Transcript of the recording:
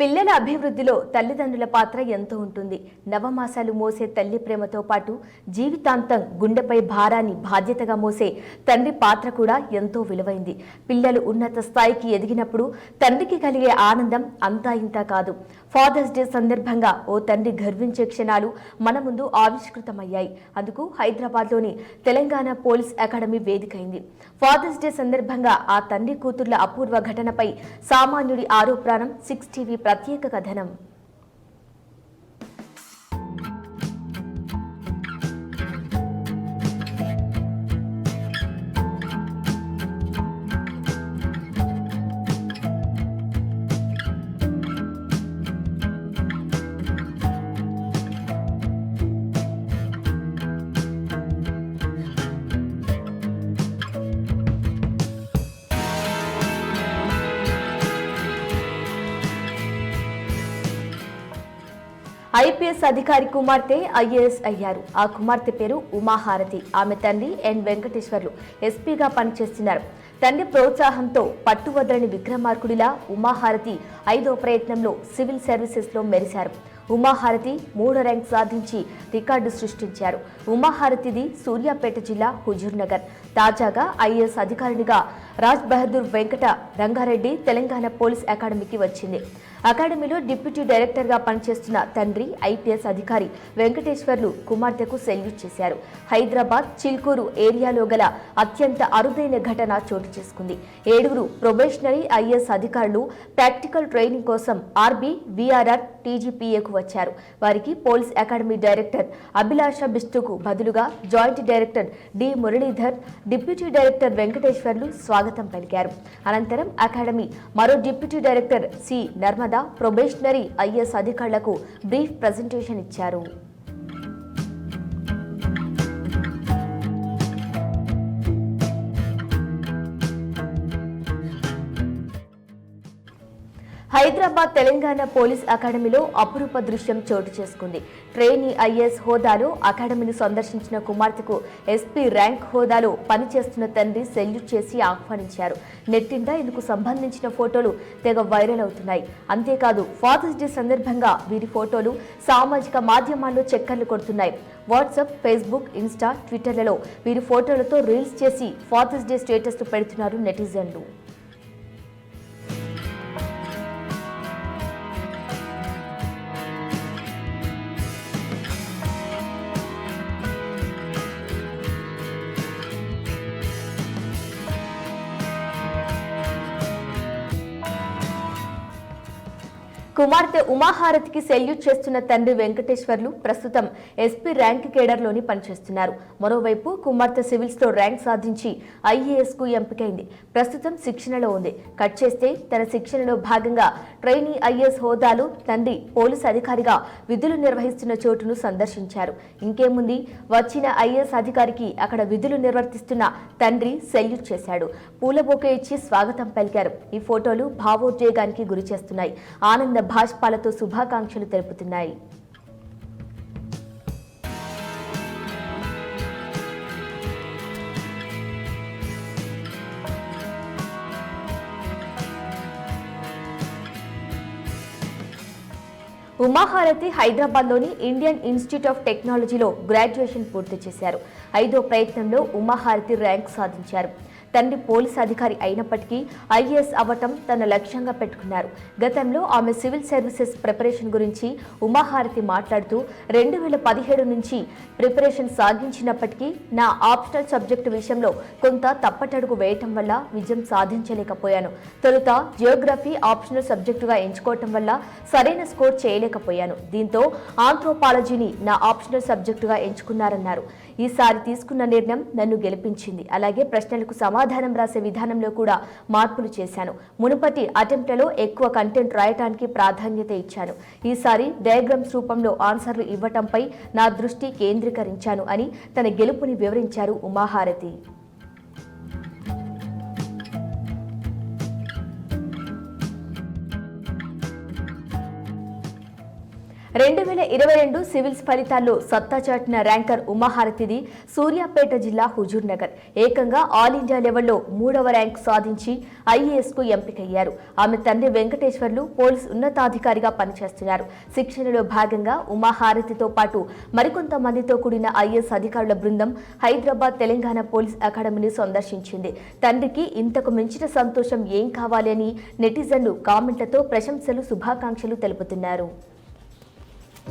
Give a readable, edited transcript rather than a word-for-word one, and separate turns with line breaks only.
పిల్లల అభివృద్ధిలో తల్లిదండ్రుల పాత్ర ఎంతో ఉంటుంది. నవమాసాలు మోసే తల్లి ప్రేమతో పాటు జీవితాంతం గుండెపై భారాన్ని బాధ్యతగా మోసే తండ్రి పాత్ర కూడా ఎంతో విలువైంది. పిల్లలు ఉన్నత స్థాయికి ఎదిగినప్పుడు తండ్రికి కలిగే ఆనందం అంతా ఇంతా కాదు. ఫాదర్స్ డే సందర్భంగా ఓ తండ్రి గర్వించే క్షణాలు మన ముందు ఆవిష్కృతమయ్యాయి. అందుకు హైదరాబాద్లోని తెలంగాణ పోలీస్ అకాడమీ వేదికైంది. ఫాదర్స్ డే సందర్భంగా ఆ తండ్రి కూతుర్ల అపూర్వ ఘటనపై సామాన్యుడి ఆరో ప్రాణం 6 టీవీ ప్రత్యేక కథనం. ఐపీఎస్ అధికారి కుమార్తె ఐఏఎస్ అయ్యారు. ఆ కుమార్తె పేరు ఉమాహారతి. ఆమె తండ్రి ఎన్ వెంకటేశ్వర్లు ఎస్పీగా పనిచేస్తున్నారు. తండ్రి ప్రోత్సాహంతో పట్టువదలని విక్రమార్కుడిలా ఉమాహారతి 5వ ప్రయత్నంలో సివిల్ సర్వీసెస్లో మెరిశారు. ఉమాహారతి 3వ ర్యాంక్ సాధించి రికార్డు సృష్టించారు. ఉమాహారతిది సూర్యాపేట జిల్లా హుజూర్నగర్. తాజాగా ఐఏఎస్ అధికారినిగా రాజ్ బహదూర్ వెంకట రంగారెడ్డి తెలంగాణ పోలీస్ అకాడమీకి వచ్చింది. అకాడమీలో డిప్యూటీ డైరెక్టర్గా పనిచేస్తున్న తండ్రి ఐపీఎస్ అధికారి వెంకటేశ్వర్లు కుమార్తెకు సెల్యూట్ చేశారు. హైదరాబాద్ చిల్కూరు ఏరియాలో గల అత్యంత అరుదైన ఘటన చోటు చేసుకుంది. 7 ప్రొబేషనరీ ఐఏఎస్ అధికారులు ప్రాక్టికల్ ట్రైనింగ్ కోసం ఆర్బీ విఆర్ఆర్ టీజీపీఏకు వచ్చారు. వారికి పోలీస్ అకాడమీ డైరెక్టర్ అభిలాష బిస్టుకు బదులుగా joint director D Muralidhar, deputy director Venkateswarlu స్వాగతం పలికారు. అనంతరం అకాడమీ మరో deputy director C Narmada probationary IAS అధికారులకు బ్రీఫ్ ప్రజెంటేషన్ ఇచ్చారు. హైదరాబాద్ తెలంగాణ పోలీస్ అకాడమీలో అపురూప దృశ్యం చోటు చేసుకుంది. ట్రైనీ ఐఏఎస్ హోదాలో అకాడమీని సందర్శించిన కుమార్తెకు ఎస్పీ ర్యాంక్ హోదాలో పనిచేస్తున్న తండ్రి సెల్యూట్ చేసి ఆహ్వానించారు. నెట్టింట ఇందుకు సంబంధించిన ఫోటోలు తెగ వైరల్ అవుతున్నాయి. అంతేకాదు ఫాదర్స్ డే సందర్భంగా వీరి ఫోటోలు సామాజిక మాధ్యమాల్లో చక్కర్లు కొడుతున్నాయి. వాట్సాప్, ఫేస్బుక్, ఇన్స్టా, ట్విట్టర్లలో వీరి ఫోటోలతో రీల్స్ చేసి ఫాదర్స్ డే స్టేటస్లు పెడుతున్నారు నెటిజన్లు. కుమార్తె ఉమాహారతికి సెల్యూట్ చేస్తున్న తండ్రి వెంకటేశ్వర్లు ప్రస్తుతం ఎస్పీ ర్యాంక్ కేడర్లోని పనిచేస్తున్నారు. మరోవైపు కుమార్తె సివిల్స్లో ర్యాంక్ సాధించి ఐఏఎస్ కు ఎంపికైంది. ప్రస్తుతం శిక్షణలో ఉంది. కట్ చేస్తే తన శిక్షణలో భాగంగా ట్రైనీ ఐఏఎస్ హోదాలో తండ్రి పోలీస్ అధికారిగా విధులు నిర్వహిస్తున్న చోటును సందర్శించారు. ఇంకేముంది, వచ్చిన ఐఏఎస్ అధికారికి అక్కడ విధులు నిర్వర్తిస్తున్న తండ్రి సెల్యూట్ చేశాడు. పూల బొకే ఇచ్చి స్వాగతం పలికారు. ఈ ఫోటోలు భావోద్వేగానికి గురి చేస్తున్నాయి. ఆనంద భాష్పాలతో శుభాకాంక్షలు తెలుపుతున్నాయి. ఉమాహారతి హైదరాబాద్లోని ఇండియన్ ఇన్స్టిట్యూట్ ఆఫ్ టెక్నాలజీలో గ్రాడ్యుయేషన్ పూర్తి చేశారు. 5వ ప్రయత్నంలో ఉమాహారతి ర్యాంక్ సాధించారు. తండ్రి పోలీస్ అధికారి అయినప్పటికీ ఐఏఎస్ అవ్వటం తన లక్ష్యంగా పెట్టుకున్నారు. గతంలో ఆమె సివిల్ సర్వీసెస్ ప్రిపరేషన్ గురించి ఉమాహారతి మాట్లాడుతూ 2017 నుంచి ప్రిపరేషన్ సాగించినప్పటికీ నా ఆప్షనల్ సబ్జెక్టు విషయంలో కొంత తప్పటడుగు వేయటం వల్ల విజయం సాధించలేకపోయాను. తొలుత జియోగ్రఫీ ఆప్షనల్ సబ్జెక్టుగా ఎంచుకోవటం వల్ల సరైన స్కోర్ చేయలేకపోయాను. దీంతో ఆంథ్రోపాలజీని నా ఆప్షనల్ సబ్జెక్టుగా ఎంచుకున్నారన్నారు. ఈసారి తీసుకున్న నిర్ణయం నన్ను గెలిపించింది. అలాగే ప్రశ్నలకు సమాధానం రాసే విధానంలో కూడా మార్పులు చేశాను. మునుపటి అటెంప్ట్లలో ఎక్కువ కంటెంట్ రాయటానికి ప్రాధాన్యత ఇచ్చాను. ఈసారి డయాగ్రామ్స్ రూపంలో ఆన్సర్లు ఇవ్వటంపై నా దృష్టి కేంద్రీకరించాను అని తన గెలుపుని వివరించారు ఉమాహారతి. 2022 సివిల్స్ ఫలితాల్లో సత్తా చాటిన ర్యాంకర్ ఉమాహారతిది సూర్యాపేట జిల్లా హుజూర్ నగర్. ఏకంగా ఆల్ ఇండియా లెవెల్లో 3వ ర్యాంక్ సాధించి ఐఏఎస్కు ఎంపికయ్యారు. ఆమె తండ్రి వెంకటేశ్వర్లు పోలీస్ ఉన్నతాధికారిగా పనిచేస్తున్నారు. శిక్షణలో భాగంగా ఉమాహారతితో పాటు మరికొంతమందితో కూడిన ఐఏఎస్ అధికారుల బృందం హైదరాబాద్ తెలంగాణ పోలీస్ అకాడమీని సందర్శించింది. తండ్రికి ఇంతకు మించిన సంతోషం ఏం కావాలి అని నెటిజన్లు కామెంట్లతో ప్రశంసలు శుభాకాంక్షలు తెలుపుతున్నారు.